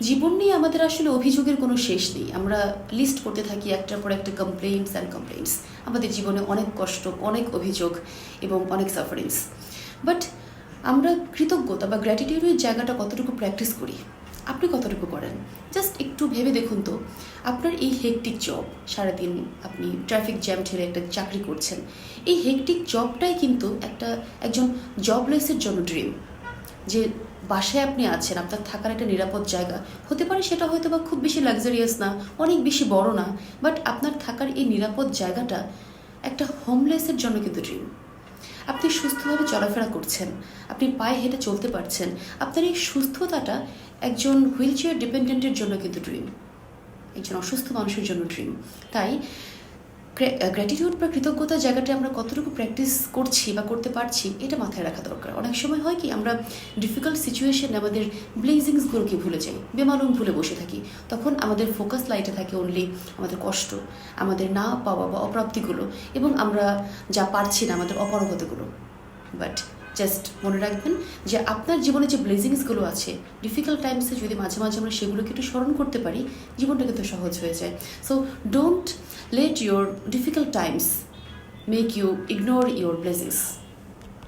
জীবন নিয়ে আমাদের আসলে অভিযোগের কোনো শেষ নেই। আমরা লিস্ট করতে থাকি একটার পর একটা কমপ্লেইন্টস। আমাদের জীবনে অনেক কষ্ট, অনেক অভিযোগ এবং অনেক সাফারিংস। বাট আমরা কৃতজ্ঞতা বা গ্র্যাটিটিউডের জায়গাটা কতটুকু প্র্যাকটিস করি? আপনি কতটুকু করেন? জাস্ট একটু ভেবে দেখুন তো, আপনার এই হেকটিক জব, সারাদিন আপনি ট্রাফিক জ্যাম ঠেলে একটা চাকরি করছেন, এই হেকটিক জবটাই কিন্তু একজন জবলেসের জন্য ড্রিম। যে বাসায় আপনি আছেন, আপনার থাকার একটা নিরাপদ জায়গা হতে পারে, সেটা হয়তো বা খুব বেশি লাক্সারিয়াস না, অনেক বেশি বড় না, বাট আপনার থাকার এই নিরাপদ জায়গাটা একটা হোমলেসের জন্য কিন্তু ড্রিম। আপনি সুস্থভাবে চলাফেরা করছেন, আপনি পায়ে হেঁটে চলতে পারছেন, আপনার এই সুস্থতাটা একজন হুইল চেয়ার ডিপেন্ডেন্টের জন্য কিন্তু ড্রিম, একজন অসুস্থ মানুষের জন্য ড্রিম। তাই গ্র্যাটিটিউড বা কৃতজ্ঞতার জায়গাটা আমরা কতটুকু প্র্যাকটিস করছি বা করতে পারছি, এটা মাথায় রাখা দরকার। অনেক সময় হয় কি, আমরা ডিফিকাল্ট সিচুয়েশনে আমাদের ব্লেজিংসগুলোকে ভুলে যাই, বেমালুম ভুলে বসে থাকি। তখন আমাদের ফোকাস লাইটে থাকে অনলি আমাদের কষ্ট, আমাদের না পাওয়া বা অপ্রাপ্তিগুলো, এবং আমরা যা পারছি না, আমাদের অপারগতাগুলো। বাট জাস্ট মনে রাখবেন যে আপনার জীবনে যে ব্লেজিংসগুলো আছে, ডিফিকাল্ট টাইমসে যদি মাঝে মাঝে আমরা সেগুলোকে একটু স্মরণ করতে পারি, জীবনটা কিন্তু সহজ হয়ে যায়। So don't let your difficult times make you ignore your blessings.